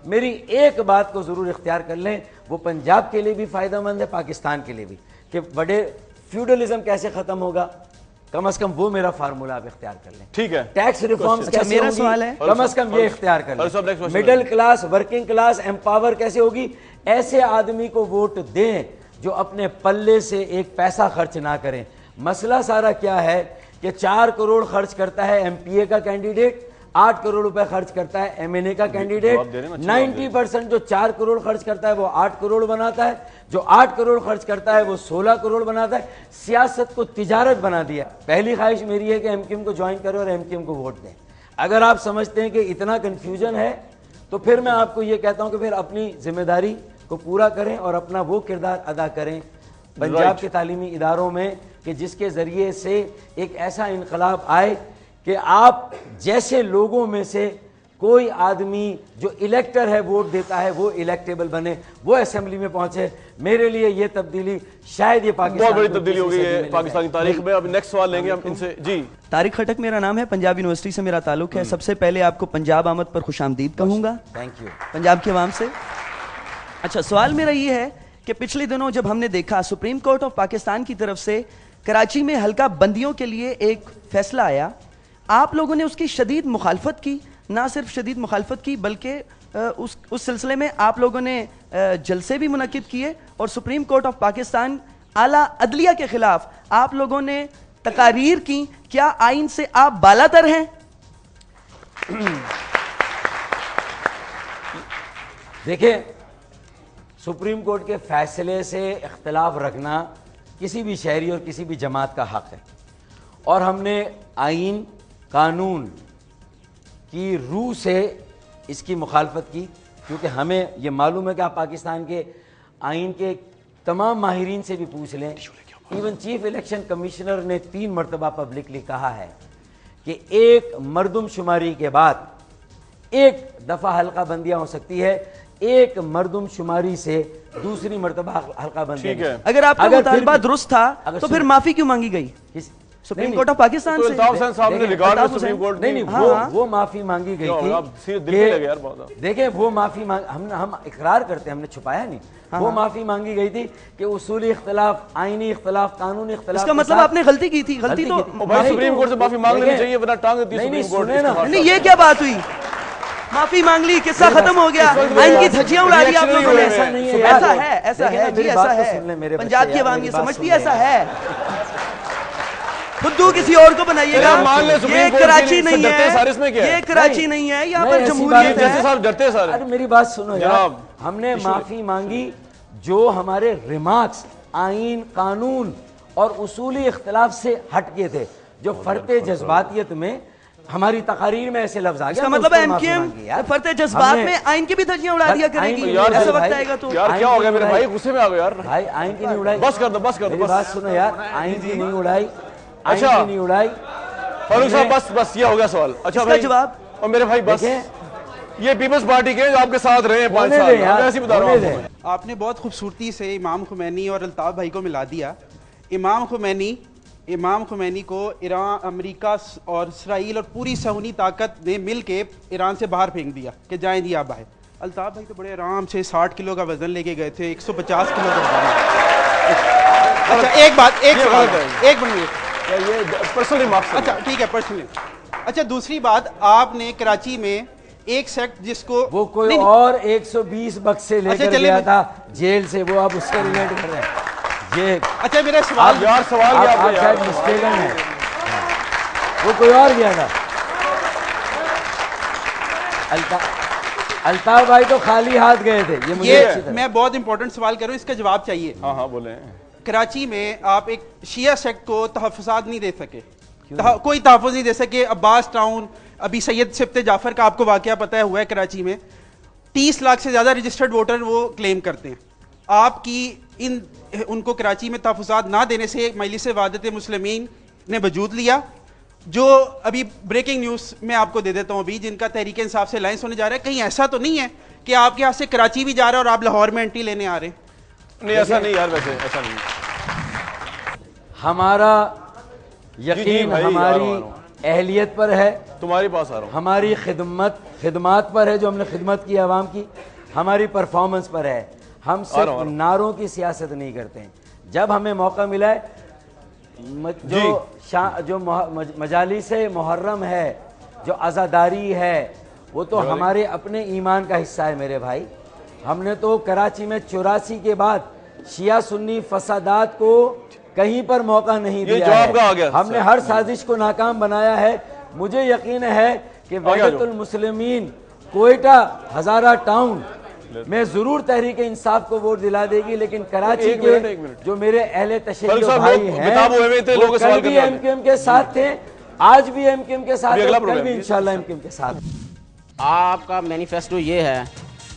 मेरी एक बात को जरूर इख्तियार कर लें, वो पंजाब के लिए भी फायदेमंद है, पाकिस्तान के लिए भी, कि बड़े फ्यूडलिज्म कैसे खत्म होगा, कम से कम वो मेरा फार्मूला आप इख्तियार कर लें। ठीक है, टैक्स रिफॉर्म्स कैसे मेरा सवाल है, कम से कम ये इख्तियार कर लें। Middle class, working class empower कैसे होगी, ऐसे आदमी को वोट दें जो अपने पल्ले से एक पैसा खर्च ना करें। मसला सारा क्या है कि 4 करोड़ खर्च करता है एमपीए का कैंडिडेट, 8 करोड़ रुपए खर्च करता है एमएनए का कैंडिडेट। 90% जो 4 करोड़ खर्च करता है वो 8 करोड़ बनाता है, जो 8 करोड़ खर्च करता है वो 16 करोड़ बनाता है। सियासत को तिजारत बना दिया। पहली ख्वाहिश मेरी है कि एमक्यूएम को ज्वाइन करें और एमक्यूएम को वोट दें। अगर आप समझते हैं कि इतना कन्फ्यूजन है तो फिर मैं आपको ये कहता हूं कि फिर अपनी जिम्मेदारी को पूरा करें और अपना वो किरदार अदा करें पंजाब के तालीमी इदारों में कि जिसके ज़रिए से एक ऐसा इनकलाब आए कि आप जैसे लोगों में से कोई आदमी जो इलेक्टर है, वोट देता है, वो इलेक्टेबल बने, वो असेंबली में पहुंचे। मेरे लिए ये तब्दीली शायद ये पाकिस्तान बहुत बड़ी तब्दीली हो गई है पाकिस्तानी तारीख में। अब नेक्स्ट सवाल लेंगे हम इनसे। जी, तारिक खटक मेरा नाम है, पंजाब यूनिवर्सिटी से मेरा ताल्लुक है। सबसे पहले आपको पंजाब आमद पर खुशामदीद कहूँगा। थैंक यू पंजाब की आवाम से। अच्छा, सवाल मेरा ये है कि पिछले दिनों जब हमने देखा सुप्रीम कोर्ट ऑफ पाकिस्तान की तरफ से कराची में हल्का बंदियों के लिए एक फैसला आया, आप लोगों ने उसकी शदीद मुखालफत की, ना सिर्फ शदीद मुखालफत की बल्कि उस सिलसिले में आप लोगों ने जलसे भी मुनक्किद किए और सुप्रीम कोर्ट ऑफ पाकिस्तान आला अदलिया के खिलाफ आप लोगों ने तकारीर की। क्या आइन से आप बालातर हैं? देखिए, सुप्रीम कोर्ट के फैसले से इख्तलाफ रखना किसी भी शहरी और किसी भी जमात का हक है, और हमने आइन कानून की रूह से इसकी मुखालफत की, क्योंकि हमें ये मालूम है कि आप पाकिस्तान के आइन के तमाम माहिरीन से भी पूछ लें, इवन चीफ इलेक्शन कमिश्नर ने 3 मरतबा पब्लिकली कहा है कि एक मरदमशुमारी के बाद एक दफ़ा हल्का बंदियाँ हो सकती है, एक मरदमशुमारी से दूसरी मरतबा हल्का बंदी। अगर आपका मुतालबा दुरुस्त था तो फिर माफी क्यों मांगी गई सुप्रीम कोर्ट ऑफ पाकिस्तान से? नहीं, वो माफी मांगी गई थी। देखिए, वो माफी हम इकरार करते हैं, हमने छुपाया नहीं। वो माफी मांगी गई थी कि उसूली इख्तलाफ, आईनी इख्तलाफ, कानूनी इख्तलाफ, इसका मतलब आपने गलती की थी। गलती तो सुप्रीम कोर्ट से माफी मांग लेनी चाहिए, वरना टांग देती है सुप्रीम कोर्ट। नहीं, ये क्या बात हुई? माफी मांग ली, किस्सा खत्म हो गया, आइन की धज्जियां उड़ा दी आप लोगों ने। ऐसा नहीं है, ऐसा है, ऐसा है जी, ऐसा है। पंजाब की आवाम ये समझती है ऐसा है। खुद्दू किसी और को बनाइएगा। ये कराची नहीं है, ये कराची नहीं है, यहाँ पर जमहूरियत है। डरते सर, अरे मेरी बात सुनो यार, हमने माफी मांगी जो हमारे रिमार्क्स आइन, कानून और उसूली इख्तलाफ से हटके थे, जो फरते जज्बातियत में हमारी तकारीर में ऐसे लफ्ज आ गया। इसका मतलब एमकेएम फरते जज्बात में आइन की भी धज्जियां उड़ा दिया करेगी। ऐसा वक्त आएगा तो यार क्या हो गया मेरे भाई, गुस्से में आ गए यार। भाई आइन की नहीं उड़ाई, बस कर दो, बस कर दो, बस। बात सुनो यार, आइन की नहीं उड़ाई, अच्छा नहीं उड़ाई। फारूक साहब बस ये हो गया सवाल। अच्छा भाई जवाब। और मेरे भाई बस, ये पीपल्स पार्टी के जो आपके साथ रहे हैं 5 साल, ऐसे बता रहा हूं। आपने बहुत खूबसूरती से इमाम खुमैनी और अल्ताफ भाई को मिला दिया। इमाम खुमैनी को ईरान, अमेरिका और इसराइल और पूरी सहूनी ताकत ने मिल के ईरान से बाहर फेंक दिया कि जाएं जी आप बाहर। अल्ताफ भाई तो बड़े आराम से 60 किलो का वजन लेके गए थे, 150 किलो का वजन। अच्छा एक बात, एक मिनट, ये पर्सनली माफ। अच्छा ठीक है, पर्सनली। अच्छा दूसरी बात, आपने कराची में एक सेक्ट जिसको वो कोई और 120 बक्से लेकर गया था जेल से, वो आप उससे रिलेट कर रहे हैं ये। अच्छा मेरा सवाल यार, सवाल आप शायद मिस्टेकन है, वो कोई और गया था। अल्ताफ भाई तो खाली हाथ गए थे। ये मुझे मैं बहुत इंपॉर्टेंट सवाल कर रहा हूँ, इसका जवाब चाहिए। हाँ बोले। कराची में आप एक शिया सेक्ट को तहफ़्फ़ुज़ात नहीं दे सके, कोई तहफ़्फ़ुज़ नहीं दे सके। अब्बास टाउन, अभी सैयद सिफ्ते जाफर का आपको वाक़या पता है हुआ है कराची में, 30 लाख से ज़्यादा रजिस्टर्ड वोटर वो क्लेम करते हैं। आपकी उनको कराची में तहफ़्फ़ुज़ात ना देने से मजलिस वहदत मुस्लिमीन ने वजूद लिया, जो अभी ब्रेकिंग न्यूज़ मैं आपको दे देता हूँ अभी, जिनका तहरीक इंसाफ से अलायंस होने जा रहा है। कहीं ऐसा तो नहीं है कि आपके यहाँ से कराची भी जा रहा है और आप लाहौर में एंट्री लेने आ रहे हैं? नहीं, ऐसा नहीं यार, वैसे ऐसा नहीं। हमारा यकीन हमारी अहलियत पर है, तुम्हारे पास आ रहा हूँ, हमारी खिदमत पर है, जो हमने खिदमत की आवाम की, हमारी परफॉर्मेंस पर है। हम सिर्फ नारों की सियासत नहीं करते हैं। जब हमें मौका मिला है, जो मजालिस मुहर्रम है, जो आज़ादारी है, वो तो हमारे अपने ईमान का हिस्सा है मेरे भाई। हमने तो कराची में 84 के बाद शिया सुन्नी फसादात को कहीं पर मौका नहीं दिया है। हमने हर साजिश को नाकाम बनाया है। मुझे यकीन है कि वहदतुल मुस्लिमीन कोयटा, हजारा टाउन में जरूर तहरीक इंसाफ को वोट दिला देगी, लेकिन कराची के जो मेरे अहले तशय्युद भाई हैं, वो कल भी एमक्यूएम के साथ थे, आज भी एमक्यूएम के साथ हैं, कल भी इंशाल्लाह एमक्यूएम के साथ। आपका मैनिफेस्टो ये है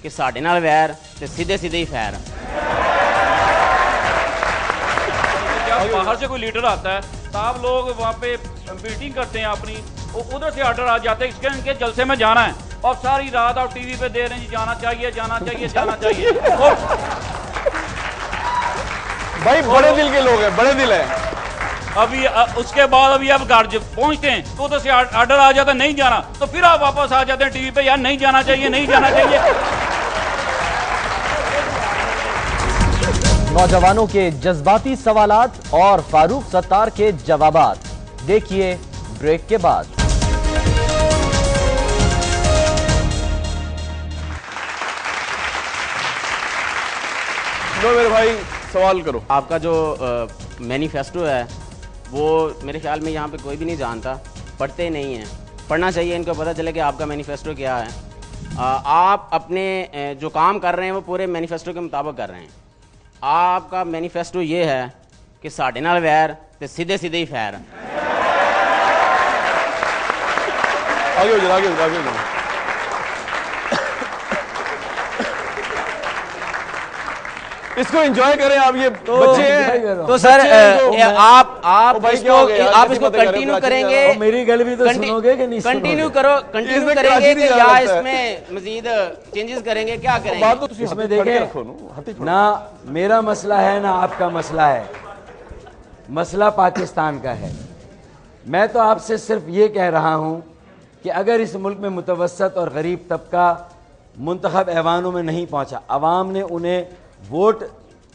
कि साढ़े नाल वैर ते सीधे सीधे ही फैर। बाहर से कोई लीडर आता है, साहब लोग वहाँ पे मीटिंग करते हैं अपनी, उधर से ऑर्डर आ जाते हैं इसके इनके जलसे में जाना है, और सारी रात आप टीवी पे दे रहे हैं जी जाना चाहिए जाना चाहिए जाना चाहिए। भाई बड़े दिल के लोग हैं, बड़े दिल है। अभी उसके बाद अभी आप घर पहुंचते हैं तो उधर से ऑर्डर आ जाता है नहीं जाना, तो फिर आप वापस आ जाते हैं टीवी पे, यार नहीं जाना चाहिए नहीं जाना चाहिए। नौजवानों के जज्बाती सवालात और फारूक सत्तार के जवाबात देखिए ब्रेक के बाद। लो मेरे भाई सवाल करो। आपका जो मैनिफेस्टो है वो मेरे ख्याल में यहाँ पे कोई भी नहीं जानता, पढ़ते ही नहीं हैं। पढ़ना चाहिए, इनको पता चले कि आपका मैनिफेस्टो क्या है। आप अपने जो काम कर रहे हैं वो पूरे मैनिफेस्टो के मुताबिक कर रहे हैं। आपका मैनिफेस्टो ये है कि साढ़े नाल वैर ते सीधे सीधे ही फैर। आगे हो जाओ, आगे हो जाओ, आगे हो जाओ। इसको एंजॉय करें आप, ये बच्चे हैं। तो सर आप इसको कंटिन्यू करेंगे, मेरी गल भी तो सुनोगे कि नहीं? कंटिन्यू करेंगे कि या इसमें मजीद चेंजेस करेंगे, क्या करेंगे? इसमें देखें ना, मेरा मसला है ना आपका मसला है, मसला पाकिस्तान का है। मैं तो आपसे सिर्फ ये कह रहा हूं कि अगर इस मुल्क में मुतवसत और गरीब तबका मुंतखब ऐवानों में नहीं पहुंचा, अवाम ने उन्हें वोट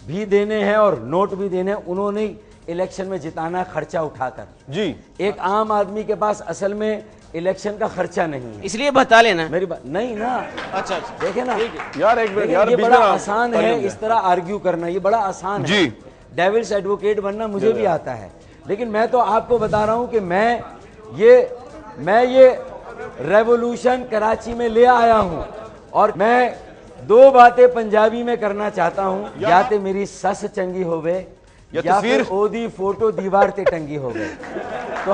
भी देने हैं और नोट भी देने हैं, उन्होंने इलेक्शन में जिताना खर्चा उठाकर। जी, एक आम आदमी के पास असल में इलेक्शन का खर्चा नहीं है, इसलिए बता लेना। मेरी बात नहीं ना। अच्छा देखे ना यार, एक मिनट यार, ये बड़ा आसान है इस तरह आर्ग्यू करना, ये बड़ा आसान है। डेविल्स एडवोकेट बनना मुझे भी आता है, लेकिन मैं तो आपको बता रहा हूं कि मैं ये रेवोल्यूशन कराची में ले आया हूं और मैं दो बातें पंजाबी में करना चाहता हूं, या तो मेरी सस चंगी होवे या फिर ओदी फोटो दीवार ते टंगी होवे। तो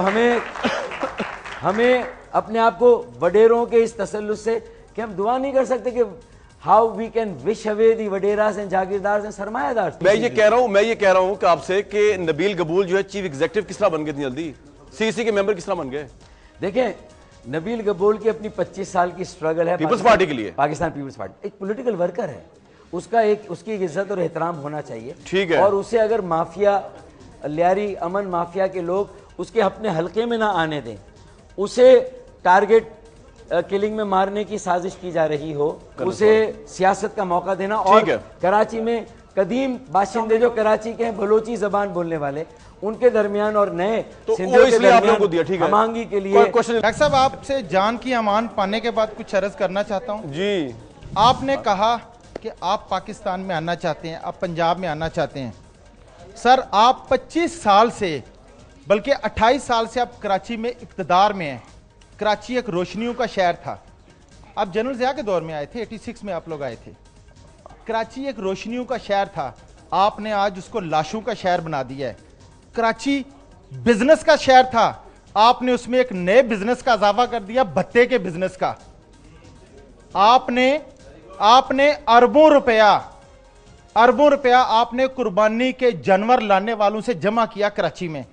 हमें अपने आप को वडेरों के इस तसल्लुस से कि हम दुआ नहीं कर सकते कि how we can wish away the वडेरास एंड जागीरदार एंड सरमायादार। मैं ये कह रहा हूं कि आपसे कि नबील गबूल जो है चीफ एग्जीक्यूटिव किस तरह बन गए इतनी जल्दी, सीसी के मेंबर किस तरह बन गए? देखें, नबील गबूल की अपनी 25 साल की स्ट्रगल है पीपल्स पार्टी के लिए। पाकिस्तान पीपल्स पार्टी एक पॉलिटिकल वर्कर है, उसकी इज्जत और एहतराम होना चाहिए। ठीक है। और उसे अगर माफिया लियारी अमन माफिया के लोग उसके अपने हलके में ना आने दें, उसे टारगेट किलिंग में मारने की साजिश की जा रही हो, उसे सियासत का मौका देना। और कराची में कदीम बाशिंदे जो कराची के हैं, बलोची जबान बोलने वाले, उनके दरमियान और नए सिंधियों के दरमियान हमांगी के लिए। डॉक्टर साहब, आपसे जान की अमान पाने के बाद कुछ अर्ज करना चाहता हूं। जी, आपने कहा कि आप पाकिस्तान में आना चाहते हैं, आप पंजाब में आना चाहते हैं। सर, आप 25 साल से बल्कि 28 साल से आप कराची में इक़्तिदार में हैं। कराची एक रोशनियों का शहर था, आप जनरल ज़िया के दौर में आए थे, 86 में आप लोग आए थे। कराची एक रोशनियों का शहर था, आपने आज उसको लाशों का शहर बना दिया है। कराची बिजनेस का शहर था, आपने उसमें एक नए बिजनेस का इजाफा कर दिया, भत्ते के बिजनेस का। आपने अरबों रुपया आपने कुर्बानी के जानवर लाने वालों से जमा किया कराची में।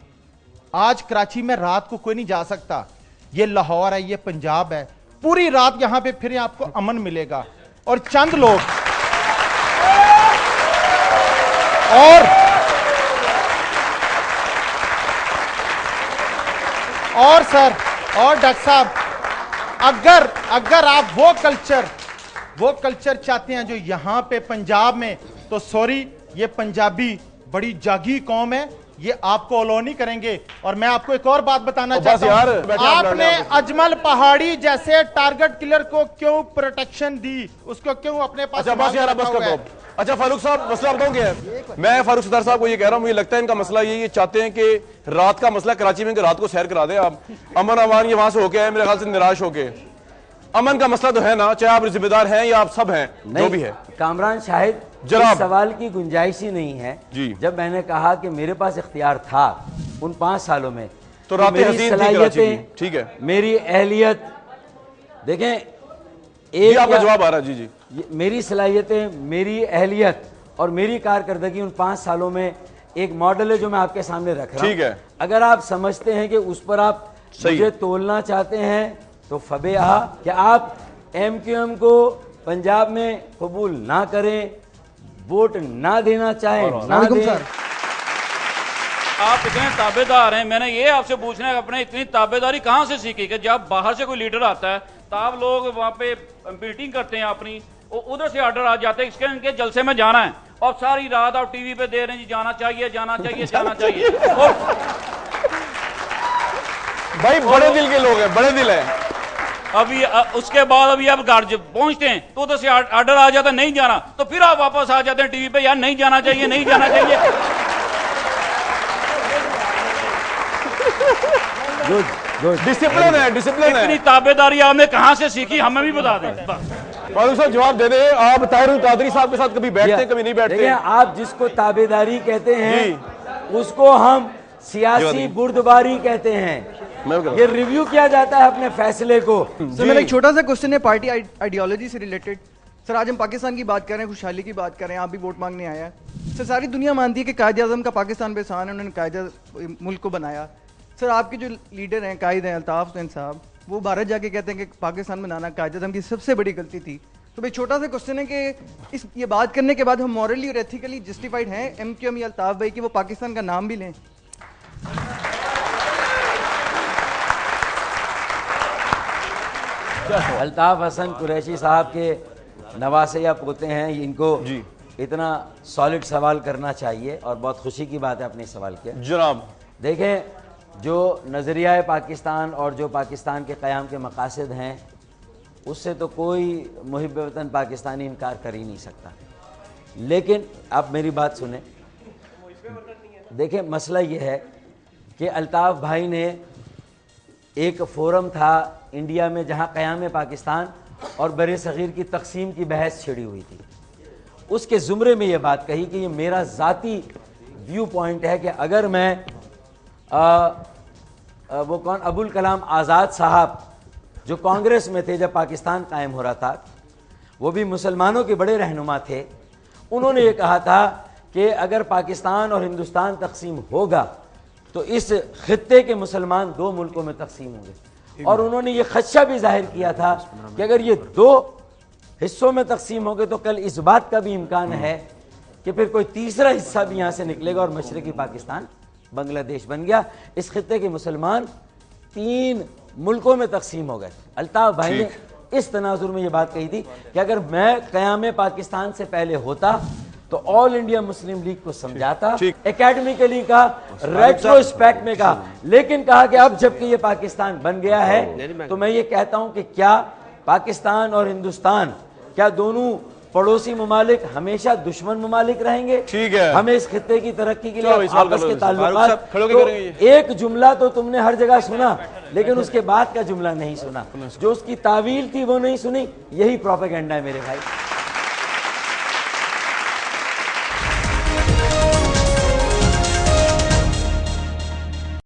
आज कराची में रात को कोई नहीं जा सकता। ये लाहौर है, ये पंजाब है, पूरी रात यहां पे फिर आपको अमन मिलेगा। और चंद लोग और सर और डॉक्टर साहब, अगर आप वो कल्चर चाहते हैं जो यहां पे पंजाब में, तो सॉरी, ये पंजाबी बड़ी जागी कौम है, ये आपको अलो नहीं करेंगे। और मैं आपको एक और बात बताना चाहता हूं, आपने अजमल पहाड़ी जैसे टारगेट किलर को क्यों प्रोटेक्शन दी, उसको क्यों अपने पास? अच्छा फारूक साहब, मसला बताऊं क्या है? मैं फारूक सत्तार साहब को ये कह रहा हूं, मुझे लगता है इनका मसला ये चाहते हैं कि रात का मसला कराची में, कि रात को सैर करा दें आप। अमन अमान ये वहां से होके आए, मेरे ख्याल से निराश होके। अमन का मसला तो है ना, चाहे आप जिम्मेदार हैं या आप सब हैं, जो भी है। कामरान शाहिद, इस सवाल की गुंजाइश ही नहीं है। जब मैंने कहा कि मेरे पास इख्तियार था उन 5 सालों में, तो मेरी सलाहियतें, ठीक है, मेरी अहलियत, देखें एक आपका जवाब आ रहा है। जी, मेरी सलाहियतें, मेरी अहलियत और मेरी कारकर्दगी उन 5 सालों में एक मॉडल है जो मैं आपके सामने रख रहा हूं। ठीक है, अगर आप समझते हैं कि उस पर आप मुझे तोलना चाहते हैं तो फबेहा कि आप MQM को पंजाब में कबूल ना करें, वोट ना देना चाहें, ना दें। आप इतने ताबेदार हैं, मैंने ये आपसे पूछना है, अपने इतनी ताबेदारी कहाँ से सीखी कि जब बाहर से कोई लीडर आता है तो आप लोग वहाँ पे मीटिंग करते हैं अपनी, उधर से ऑर्डर आ जाते हैं इसके इनके जलसे में जाना है, और सारी रात आप टीवी पे दे रहे हैं जी जाना चाहिए जाना चाहिए जाना चाहिए। भाई बड़े दिल के लोग हैं, बड़े दिल है। अभी उसके बाद अभी आप घर जब पहुंचते हैं तो उधर से ऑर्डर आ जाता है नहीं जाना, तो फिर आप वापस आ जाते हैं टीवी पे, यार नहीं जाना चाहिए, नहीं जाना चाहिए। डिसिप्लिन है, डिसिप्लिन है। इतनी ताबेदारी आपने कहां से सीखी, हमें भी बता दें। फारूक साहब जवाब दे दें, आप ताहिर कादरी साहब के साथ कभी बैठते हैं, कभी नहीं बैठते? आप जिसको ताबेदारी कहते हैं उसको हम सियासी बुर्दबारी कहते हैं। ये रिव्यू किया जाता है अपने फैसले को। सर मेरा एक छोटा सा क्वेश्चन है पार्टी आइडियोलॉजी से रिलेटेड। सर आज हम पाकिस्तान की बात कर रहे हैं, खुशहाली की बात कर रहे हैं, आप भी वोट मांगने आया है। सर सारी दुनिया मानती है कि कायद आज़म का पाकिस्तान पे एहसान है, उन्होंने कायद मुल्क को बनाया। सर आपके जो लीडर हैं कायद हैं अल्ताफ हुसैन साहब, वो भारत जाके कहते हैं कि पाकिस्तान बनाना कायद आज़म की सबसे बड़ी गलती थी। तो भाई छोटा सा क्वेश्चन है कि ये बात करने के बाद हम मॉरली और एथिकली जस्टिफाइड हैं MQM या अल्ताफ भाई कि वो पाकिस्तान का नाम भी लें? अल्ताफ हसन कुरैशी साहब के नवासे या पोते हैं, इनको इतना सॉलिड सवाल करना चाहिए और बहुत खुशी की बात है आपने सवाल किया। जनाब देखें, जो नज़रिया पाकिस्तान और जो पाकिस्तान के क़याम के मकासद हैं उससे तो कोई मुहिब वतन पाकिस्तानी इनकार कर ही नहीं सकता। लेकिन आप मेरी बात सुने, देखें मसला ये है कि अल्ताफ़ भाई ने एक फोरम था इंडिया में जहाँ क़याम पाकिस्तान और बरे सग़ीर की तक़सीम की बहस छिड़ी हुई थी। उसके ज़ुमरे में ये बात कही कि ये मेरा ज़ाती व्यू पॉइंट है कि अगर मैं वो कौन अबुल कलाम आज़ाद साहब जो कांग्रेस में थे जब पाकिस्तान कायम हो रहा था, वो भी मुसलमानों के बड़े रहनुमा थे, उन्होंने ये कहा था कि अगर पाकिस्तान और हिंदुस्तान तकसीम होगा तो इस खित्ते के मुसलमान दो मुल्कों में तकसीम होंगे। और उन्होंने ये खदशा भी जाहिर किया था कि अगर ये दो हिस्सों में तकसीम होंगे तो कल इस बात का भी इम्कान है कि फिर कोई तीसरा हिस्सा भी यहाँ से निकलेगा और मशरक़ी पाकिस्तान बांग्लादेश बन गया। इस खित्ते के मुसलमान 3 मुल्कों में तकसीम हो गए। अल्ताफ भाई ने इस तनाजुर में ये बात कही थी कि अगर मैं क़याम पाकिस्तान से पहले होता तो ऑल इंडिया मुस्लिम लीग को समझाता, एकेडमिकली का, रेट्रोस्पेक्ट में कहा, लेकिन कहा कि अब जबकि ये पाकिस्तान बन गया है तो मैं ये कहता हूं कि क्या पाकिस्तान और हिंदुस्तान, क्या दोनों पड़ोसी ममालिक हमेशा दुश्मन ममालिक रहेंगे? ठीक है, हमें इस खित्ते की तरक्की के लिए आपस के ताल्लुकात, तो एक जुमला तो तुमने हर जगह सुना लेकिन उसके बाद का जुमला नहीं सुना, जो उसकी तावील थी वो नहीं सुनी। यही प्रोपेगेंडा है मेरे भाई।